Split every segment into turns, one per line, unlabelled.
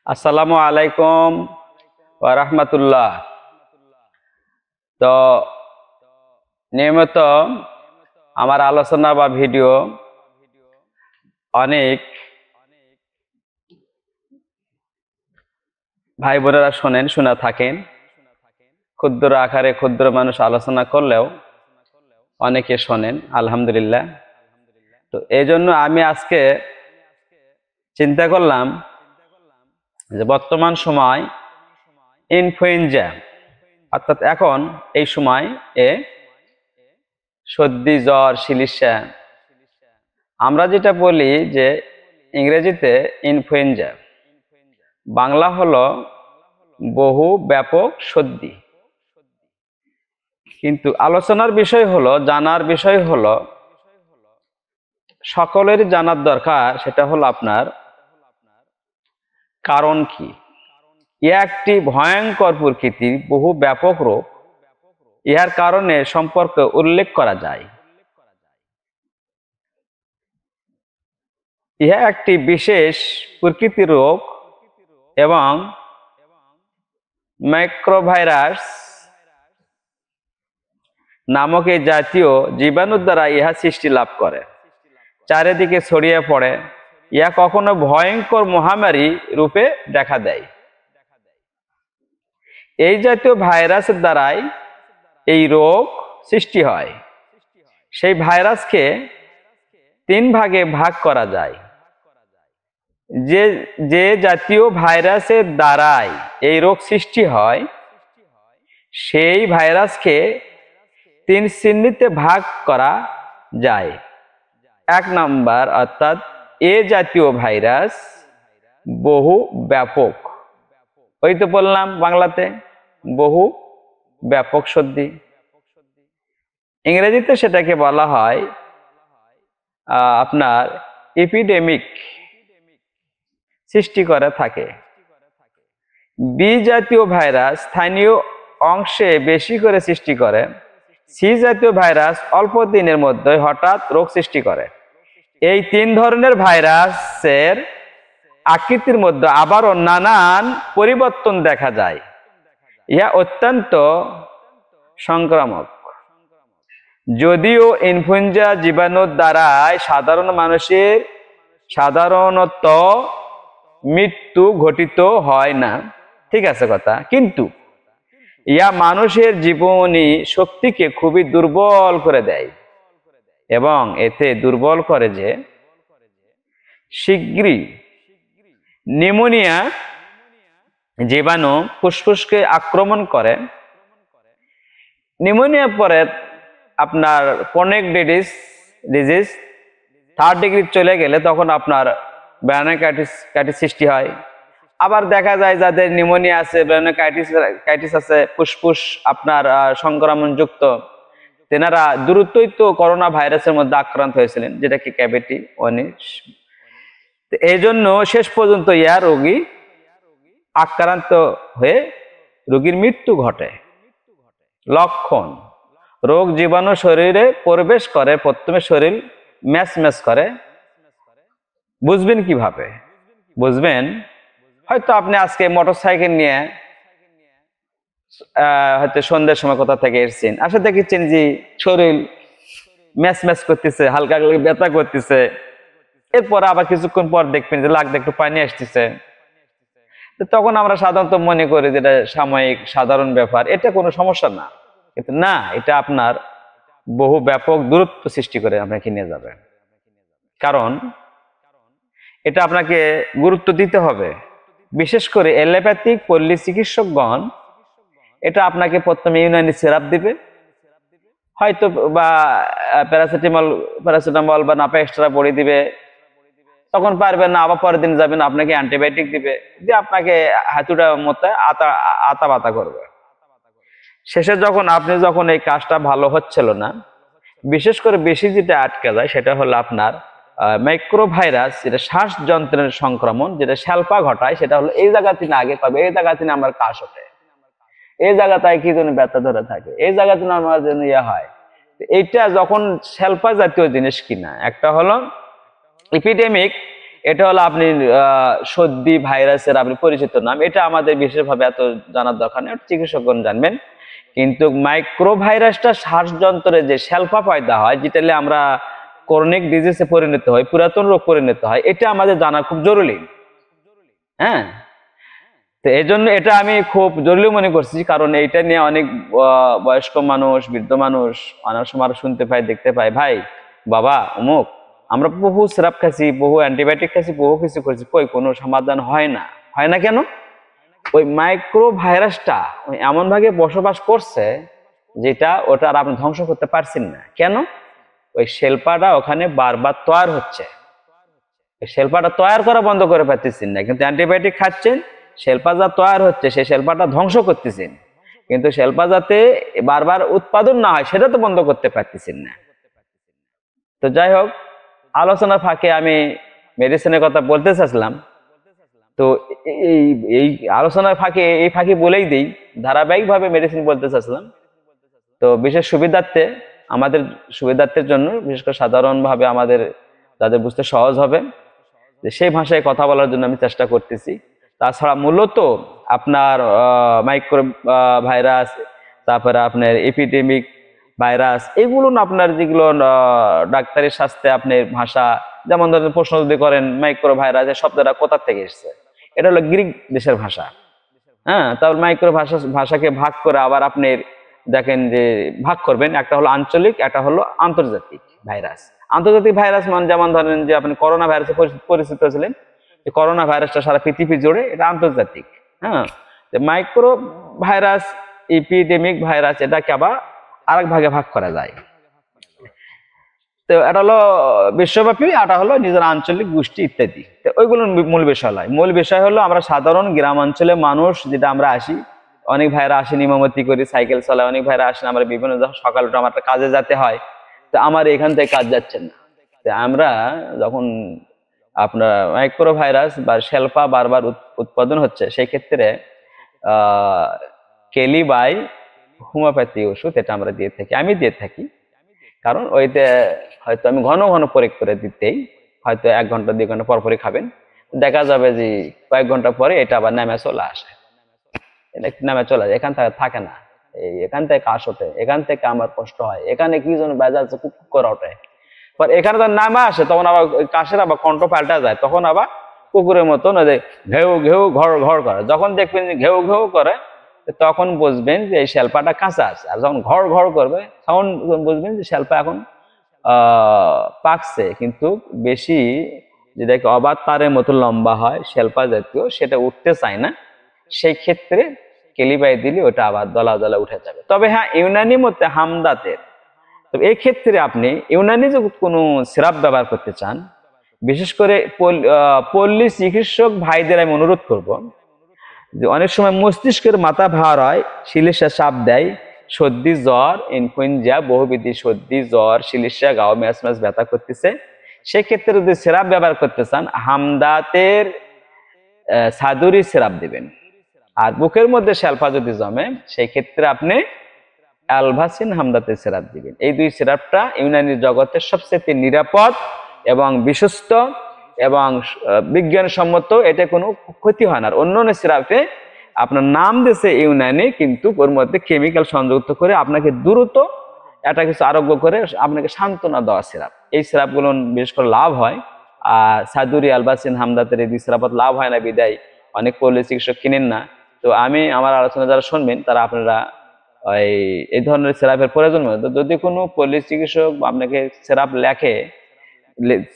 আসসালামু আলাইকুম ওয়া রাহমাতুল্লাহ। তো নিয়মিত আমার আলোচনা বা ভিডিও অনেক ভাই বোনেরা শোনা থাকেন। ক্ষুদ্র আকারে ক্ষুদ্র মানুষ আলোচনা করলেও অনেকে শোনেন, আলহামদুলিল্লাহ। তো এই জন্য আমি আজকে চিন্তা করলাম যে বর্তমান সময় ইনফ্লুয়েঞ্জা, অর্থাৎ এখন এই সময় সর্দি জ্বর চিকিৎসা, আমরা যেটা বলি যে ইংরেজিতে ইনফ্লুয়েঞ্জা, বাংলা হলো বহু ব্যাপক সর্দি। কিন্তু আলোচনার বিষয় হলো, জানার বিষয় হলো, সকলেরই জানার দরকার, সেটা হলো আপনার কারণ কি। একটি ভয়ঙ্কর প্রকৃতির বহু ব্যাপক রোগ, ইহার কারণে সম্পর্কে উল্লেখ করা যায়। ইহা একটি বিশেষ প্রকৃতির রোগ এবং মাইক্রোভাইরাস নামক এই জাতীয় জীবাণুর দ্বারা ইহা সৃষ্টি লাভ করে, চারিদিকে ছড়িয়ে পড়ে। ইহা কখনো ভয়ঙ্কর মহামারী রূপে দেখা দেয়। এই জাতীয় ভাইরাসের দ্বারাই এই রোগ সৃষ্টি হয়। সেই ভাইরাসকে তিন ভাগে ভাগ করা যায়। যে জাতীয় ভাইরাসের দ্বারাই এই রোগ সৃষ্টি হয়, সেই ভাইরাসকে তিন শ্রেণীতে ভাগ করা যায়। এক নাম্বার, অর্থাৎ এ জাতীয় ভাইরাস বহু ব্যাপক। ওই তো বললাম বাংলাতে বহু ব্যাপক সর্দি। ইংরেজিতে সেটাকে বলা হয় আপনার এপিডেমিক, সৃষ্টি করে থাকে। বি জাতীয় ভাইরাস স্থানীয় অংশে বেশি করে সৃষ্টি করে। সি জাতীয় ভাইরাস অল্প দিনের মধ্যে হঠাৎ রোগ সৃষ্টি করে। এই তিন ধরনের ভাইরাসের আকৃতির মধ্যে আবারও নানান পরিবর্তন দেখা যায়। ইহা অত্যন্ত সংক্রামক। যদিও ইনফ্লুয়েঞ্জা জীবাণুর দ্বারাই সাধারণ মানুষের সাধারণত মৃত্যু ঘটিত হয় না, ঠিক আছে কথা, কিন্তু ইহা মানুষের জীবনী শক্তিকে খুবই দুর্বল করে দেয় এবং এতে দুর্বল করে যে শীঘ্রই নিউমোনিয়া জীবাণু ফুসফুসকে আক্রমণ করে। নিউমোনিয়া পরে আপনার ক্রনিক ডিজিজ 3rd ডিগ্রি চলে গেলে তখন আপনার ব্রঙ্কাইটিস সৃষ্টি হয়। আবার দেখা যায় যাদের নিউমোনিয়া আছে, ব্রঙ্কাইটিস আছে, ফুসফুস আপনার সংক্রমণযুক্ত, তেনারা দ্রুতই তো করোনা ভাইরাসের মধ্যে আক্রান্ত হয়েছিলেন, যেটা কি ক্যাভিটি 19। এই জন্য শেষ পর্যন্ত ইয়া রোগী আক্রান্ত হয়ে রোগীর মৃত্যু ঘটে। লক্ষণ: রোগ জীবাণু শরীরে প্রবেশ করে, প্রথমে শরীর ম্যাচ করে। বুঝবেন কিভাবে? বুঝবেন, হয়তো আপনি আজকে মোটরসাইকেল নিয়ে হয়তো সন্ধ্যার সময় কোথা থেকে এসেছেন, আসলে দেখেছেন যে শরীর ম্যাচ করতেছে, হালকা হালকা ব্যথা করতেছে। এরপর আবার কিছুক্ষণ পর দেখবেন যে লাগতে একটু পানি আসতেছে। তখন আমরা সাধারণত মনে করি যে এটা সাময়িক সাধারণ ব্যাপার, এটা কোনো সমস্যা না। কিন্তু না, এটা আপনার বহু ব্যাপক দূরত্ব সৃষ্টি করে আপনাকে নিয়ে যাবে। কারণ এটা আপনাকে গুরুত্ব দিতে হবে। বিশেষ করে এলোপ্যাথিক পল্লী চিকিৎসকগণ এটা আপনাকে প্রথমে ইউনানি সিরাপ দিবে, হয়তো বা প্যারাসিটামল বা নাপা এক্সট্রা বড়ি দিবে। তখন পারবেন না, আবার পরের দিন যাবেন, আপনাকে অ্যান্টিবায়োটিক দিবে, দিয়ে আপনাকে হাতুড়া মতো আতা বাতা করবে। শেষে যখন এই কাজটা ভালো হচ্ছিল না, বিশেষ করে বেশি যেটা আটকে যায় সেটা হলো আপনার মাইক্রোভাইরাস, যেটা শ্বাসযন্ত্রের সংক্রমণ, যেটা শ্যালপা ঘটায়, সেটা হলো এই জায়গাতে না আগে পাবে, এই জায়গাতে না আমার কাশ ওঠে, এই জায়গাটায় কি যেন ব্যথা ধরে থাকে, এই জায়গাতে না আমার যেন ইয়ে হয়। এইটা যখন শ্যালপা জাতীয় জিনিস কিনা, একটা হলো এপিডেমিক, এটা হলো আপনি সর্দি ভাইরাসের আপনি পরিচিত নাম, এটা আমাদের বিশেষভাবে এত জানার দরকার নেই, চিকিৎসকগণ জানবেন। কিন্তু মাইক্রো ভাইরাসটা শ্বাসযন্ত্রে যে শেল্পা পয়দা হয়, যেটা আমরা ক্রনিক ডিজিজে পরিণত হয়, পুরাতন রোগ পরিণত হয়, এটা আমাদের জানা খুব জরুরি। হ্যাঁ, তো এই জন্য এটা আমি খুব জরুরি মনে করছি, কারণ এইটা নিয়ে অনেক বয়স্ক মানুষ, বৃদ্ধ মানুষ অনেক সময় শুনতে পাই, দেখতে পাই, ভাই বাবা অমুক আমরা বহু সিরাপ খাচ্ছি, বহু অ্যান্টিবায়োটিক খাচ্ছি, বহু কিছু করছি, কই কোনো সমাধান হয় না। হয় না কেন? ওই মাইক্রো ভাইরাসটা এমন ভাবে বসবাস করছে যেটা ওটা আর আপনি ধ্বংস করতে পারছেন না। কেন? ওই শেল্পাটা ওখানে বারবার তৈরি হচ্ছে, শেল্পাটা তৈরি করা বন্ধ করে পারতেছেন না, কিন্তু অ্যান্টিবায়োটিক খাচ্ছেন, শেল্পা যা তৈরি হচ্ছে সেই শেল্পাটা ধ্বংস করতেছেন, কিন্তু শেল্পা যাতে বারবার উৎপাদন না হয় সেটা তো বন্ধ করতে পারতেছেন না। তো যাই হোক, আলোচনার ফাঁকে আমি মেডিসিনের কথা বলতে চাচ্ছিলাম। তো এই এই আলোচনার ফাঁকে এই ফাঁকে বলেই দিই, ধারাবাহিকভাবে মেডিসিন বলতে চাচ্ছিলাম। তো বিশেষ সুবিধার্থে, আমাদের সুবিধার্থের জন্য, বিশেষ করে সাধারণভাবে আমাদের যাদের বুঝতে সহজ হবে, যে সেই ভাষায় কথা বলার জন্য আমি চেষ্টা করতেছি। তাছাড়া মূলত আপনার মাইক্রো ভাইরাস, তারপরে আপনার এপিডেমিক ভাইরাস, এগুলো না আপনার যেগুলো ডাক্তারি শাস্ত্রে আপনার ভাষা, যেমন ধরেন প্রশ্ন যদি করেন মাইক্রো ভাইরাস এর শব্দটা কোথা থেকে এসেছে, এটা হলো গ্রিক দেশের ভাষা। হ্যাঁ, তারপর মাইক্রো ভাষাকে ভাগ করে আবার আপনি দেখেন যে ভাগ করবেন, একটা হলো আঞ্চলিক, একটা হলো আন্তর্জাতিক ভাইরাস। আন্তর্জাতিক ভাইরাস মানে যেমন ধরেন যে আপনি করোনা ভাইরাসে পরিচিত ছিলেন, এই করোনা ভাইরাসটা সারা পৃথিবী জুড়ে, এটা আন্তর্জাতিক। হ্যাঁ, মাইক্রো ভাইরাস, এপিডেমিক ভাইরাস, এটাকে আবার আরেক ভাগে ভাগ করা যায়। তো এটা হলো বিশ্বব্যাপী, এটা হলো নিজের আঞ্চলিক গোষ্ঠী ইত্যাদি। তো ওইগুলোর মূল বিষয় নয়, মূল বিষয় হলো আমরা সাধারণ গ্রাম অঞ্চলে মানুষ যেটা আমরা আসি, অনেক ভাইরা আসেন ইমামতি করি, সাইকেল চালায়, অনেক ভাইরা আসেন আমরা বিভিন্ন, সকালে উঠে আমার কাজে যেতে হয়, তো আমার এখান থেকে কাজ যাচ্ছেন না, তো আমরা যখন আপনার মাইক্রো ভাইরাস বা শেল্পা বারবার উৎপাদন হচ্ছে, সেই ক্ষেত্রে কেলিবাই হোমিওপ্যাথি ওষুধ এটা আমরা দিয়ে থাকি, আমি দিয়ে থাকি। কারণ ওইতে হয়তো আমি ঘন ঘন প্রয়োগ করে দিতেই, হয়তো 1 ঘন্টা 2 ঘন্টা পর পরই খাবেন, দেখা যাবে যে কয়েক ঘন্টা পরে এটা আবার নামে চলে আসে, নামে চলে যায়, এখান থেকে থাকে না, এখান থেকে কাশ ওঠে, এখান থেকে আমার কষ্ট হয়, এখানে কি যেন বেজাল কুক করে ওঠে, পর এখানে তো নামে আসে, তখন আবার কাশের আবার কণ্ঠ পাল্টা যায়, তখন আবার কুকুরের মতন ঘেউ ঘেউ ঘর ঘর করে। যখন দেখবেন যে ঘেউ ঘেউ করে, তখন বুঝবেন যে এই শেল্পাটা কাঁচা আছে, আর যখন ঘর ঘর করবে তখন বুঝবেন যে শেল্পা এখন পাকছে, কিন্তু বেশি যেটাকে অবাধ তারের মতো লম্বা হয় শেল্পা জাতীয়, সেটা উঠতে চায় না, সেই ক্ষেত্রে কেলিবাই দিলে ওটা আবার দলা দলা উঠে যাবে। তবে হ্যাঁ, ইউনানি মতে হামদাতের, তবে এই ক্ষেত্রে আপনি ইউনানি যদি কোনো সিরাপ ব্যবহার করতে চান, বিশেষ করে পল্লী চিকিৎসক ভাইদের আমি অনুরোধ করব, যে অনেক সময় মস্তিষ্কের মাথা ভার হয়, শিলিশা চাপ দেয়, সর্দি জ্বর, ইনফ্লুয়েঞ্জা, বহুবিধি সর্দি জ্বর, শিলিশা, গাও ম্যাচ ম্যাচ ব্যথা করতেছে, সেক্ষেত্রে যদি সিরাপ ব্যবহার করতে চান, হামদাতের সাদুরি সিরাপ দিবেন। আর বুকের মধ্যে শেল্পা যদি জমে, সেই ক্ষেত্রে আপনি অ্যালভাসিন হামদাতের সিরাপ দিবেন। এই দুই সিরাপটা ইউনানি জগতের সবচেয়ে নিরাপদ এবং বিশ্বস্ত এবং বিজ্ঞানসম্মত, এটা কোনো ক্ষতি হয় না। আর অন্য সিরাপে আপনার নাম দিয়েছে ইউনানি, কিন্তু ওর মধ্যে কেমিক্যাল সংযুক্ত করে আপনাকে দ্রুত এটা কিছু আরোগ্য করে আপনাকে সান্ত্বনা দেওয়া সিরাপ। এই সিরাপগুলো বিশেষ করে লাভ হয়, আর সাদুরি, অ্যালবাসিন, হামদাতের এই দুই সিরাপত লাভ হয় না, বিদায় অনেক পল্লী চিকিৎসক কিনেন না। তো আমি আমার আলোচনা যারা শুনবেন, তারা আপনারা এই ধরনের সিরাপের প্রয়োজন মতো, যদি কোনো পল্লী চিকিৎসক আপনাকে সিরাপ লেখে,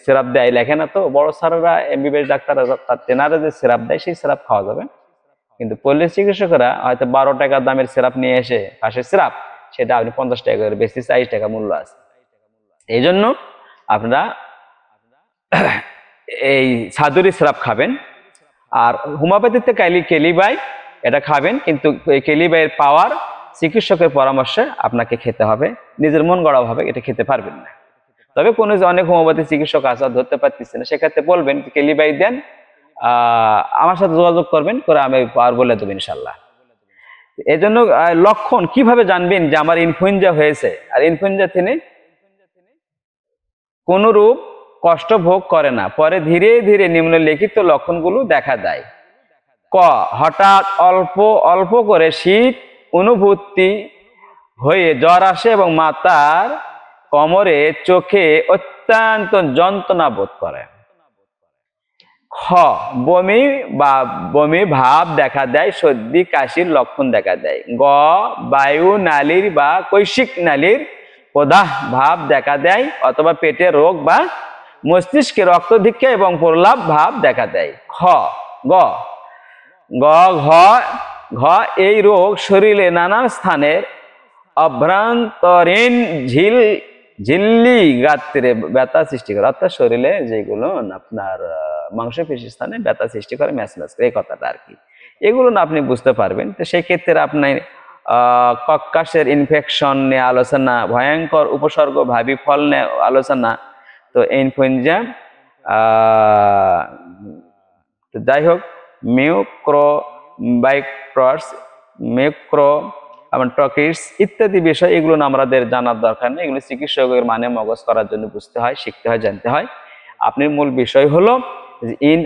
সিরাপ দেয়, লেখে না তো বড় স্যারেরা, এমবিবিএস ডাক্তাররা, তেনারা যে সিরাপ দেয় সেই সিরাপ খাওয়া যাবে। কিন্তু পল্লী চিকিৎসকেরা হয়তো 12 টাকা দামের সিরাপ নিয়ে এসে, পাশের সিরাপ, সেটা আপনি 50 টাকা করে বেশি, 40 টাকা মূল্য আছে। এই জন্য আপনারা এই সাদুরি সিরাপ খাবেন। আর হোমিওপ্যাথিতে কেলিবাই এটা খাবেন, কিন্তু এই কেলিবাইয়ের পাওয়ার চিকিৎসকের পরামর্শে আপনাকে খেতে হবে, নিজের মন গড়া ভাবে এটা খেতে পারবেন না। তবে কোনো অনেক হোমিওপ্যাথি চিকিৎসক আছে ধরতে পারতেছে না, সেক্ষেত্রে বলবেন কেলিবাই দেন, আমার সাথে যোগাযোগ করবেন, করে আমি পাওয়ার বলে দেবো ইনশাল্লাহ। এই জন্য লক্ষণ কিভাবে জানবেন যে আমার ইনফ্লুয়েঞ্জা হয়েছে? আর ইনফ্লুয়েঞ্জা তিনি কোন রূপ কষ্ট ভোগ করে না, পরে ধীরে ধীরে নিম্নলিখিত লক্ষণগুলো দেখা দেয়। ক, হঠাৎ অল্প অল্প করে শীত অনুভূতি হয়ে জ্বর আসে এবং মাথার, কোমরে, চোখে অত্যন্ত যন্ত্রণা বোধ করে। খ, বমি বা বমি ভাব দেখা দেয়, সর্দি কাশির লক্ষণ দেখা দেয়। গ, বায়ু নালীর বা কৈশিক নালীর প্রদাহ ভাব দেখা দেয় অথবা পেটের রোগ বা মস্তিষ্কে রক্তধিক্য এবং প্রলাপ ভাব দেখা দেয়। খ, গ, গ, ঘ, ঘ, এই রোগ শরীরে নানা স্থানের অভ্যন্তরীণ ঝিল্লি গাত্রে ব্যথা সৃষ্টি করে, অর্থাৎ শরীরে যেগুলো আপনার মাংসপেশি স্থানে ব্যথা সৃষ্টি করে, ম্যাচ করে, এই কথাটা আর কি। এগুলো না আপনি বুঝতে পারবেন। তো সেই ক্ষেত্রে আপনি কক্কাসের ইনফেকশন নিয়ে আলোচনা, ভয়ঙ্কর উপসর্গ ভাবি ফল নিয়ে আলোচনা। তো ইনফ্লুয়েঞ্জা, যাই হোক, মিউক্রোবাইক্টস, টকিস ইত্যাদি বিষয়, এগুলো আমাদের জানার দরকার নেই। এগুলো চিকিৎসকের মানে মগজ করার জন্য বুঝতে হয়, শিখতে হয়, জানতে হয়। আপনার মূল বিষয় হলো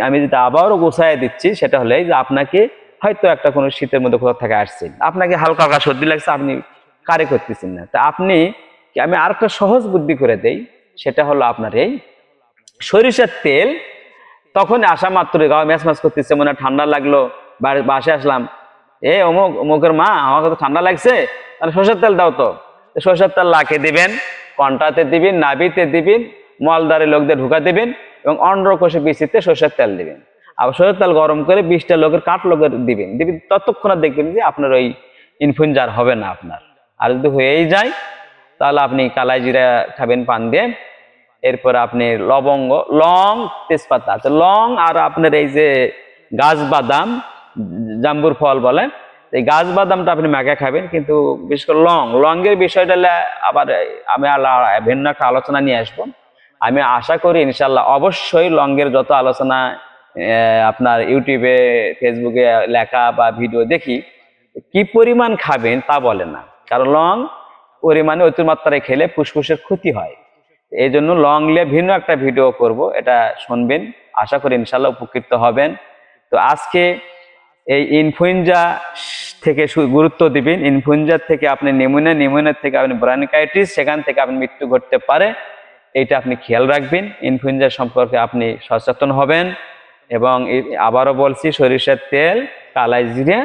আমি যেটা আবারও গোছায় দিচ্ছি, সেটা হলে যে আপনাকে হয়তো একটা কোনো শীতের মধ্যে কোথাও থেকে আসছেন, আপনাকে হালকা হালকা সর্দি লাগছে, আপনি কারে করতেছেন না। তা আমি আরেকটা সহজ বুদ্ধি করে দেই, সেটা হলো আপনার এই সরিষার তেল তখন আসা মাত্রই গাও ম্যাচ ম্যাচ করতেছে, মনে ঠান্ডা লাগলো, বাসে আসলাম, অমুকের মা আমাকে তো ঠান্ডা লাগছে, তাহলে সরষের তেল দাও। তো সরষের তেল লাখে দিবেন, কন্টাতে দিবেন, নাভিতে দিবেন, মলদারে লোকদের ঢুকা দিবেন এবং অন্ডকোষে বিচিতে সরষের তেল দিবেন। আবার সরষের তেল গরম করে 20টা লোকের লোকের দিবেন। ততক্ষণে দেখবেন যে আপনার ওই ইনফ্লুয়েঞ্জা হবে না আপনার। আর যদি হয়েই যায় তাহলে আপনি কালাই জিরা খাবেন পান দিয়ে। এরপর আপনি লবঙ্গ, লং, তেজপাতা, লং আর আপনার এই যে গাছ বাদাম, জাম্বুর ফল বলে, এই গাছ বাদামটা আপনি মাখা খাবেন। কিন্তু বিশেষ করে লংয়ের বিষয়টা আবার আমি ভিন্ন একটা আলোচনা নিয়ে আসবো। আমি আশা করি ইনশাল্লাহ অবশ্যই লংয়ের যত আলোচনা আপনার ইউটিউবে, ফেসবুকে লেখা বা ভিডিও দেখি, কি পরিমাণ খাবেন তা বলে না। কারণ লং পরিমাণে অতিমাত্রায় খেলে ফুসফুসের ক্ষতি হয়। এই জন্য লং নিয়ে ভিন্ন একটা ভিডিও করব, এটা শুনবেন, আশা করি ইনশাল্লাহ উপকৃত হবেন। তো আজকে এই ইনফ্লুয়েঞ্জা থেকে গুরুত্ব দিবেন। ইনফ্লুয়েঞ্জা থেকে আপনি নিউমোনিয়া থেকে আপনি ব্রঙ্কাইটিস, সেখান থেকে আপনি মৃত্যু ঘটতে পারে, এটা আপনি খেয়াল রাখবেন। ইনফ্লুয়েঞ্জা সম্পর্কে আপনি সচেতন হবেন। এবং আবারও বলছি, সরিষার তেল, কালাই জিরা,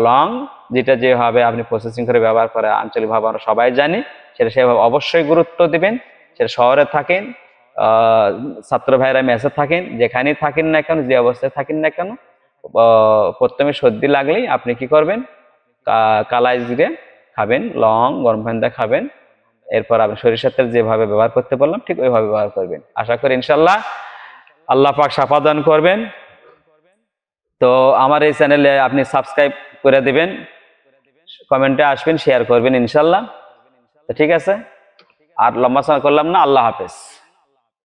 লং, যেটা যেভাবে আপনি প্রসেসিং করে ব্যবহার করে আঞ্চলিকভাবে আমরা সবাই জানি, সেটা সেভাবে অবশ্যই গুরুত্ব দিবেন। সেটা শহরে থাকেন, ছাত্র ভাইরা মেসে থাকেন, যেখানেই থাকেন না কেন, যে অবস্থায় থাকেন না কেন, প্রথমে সর্দি লাগলেই আপনি কি করবেন, কালাই জিরে খাবেন, লং, গরম পানি খাবেন। এরপর আপনি সরিষার তেল যেভাবে ব্যবহার করতে বললাম ঠিক ওইভাবে ব্যবহার করবেন। আশা করি ইনশাল্লাহ আল্লাহ পাক শাফা দান করবেন। তো আমার এই চ্যানেলে আপনি সাবস্ক্রাইব করে দিবেন, কমেন্টে আসবেন, শেয়ার করবেন ইনশাল্লাহ। তো ঠিক আছে, আর লম্বা সময় করলাম না। আল্লাহ হাফেজ।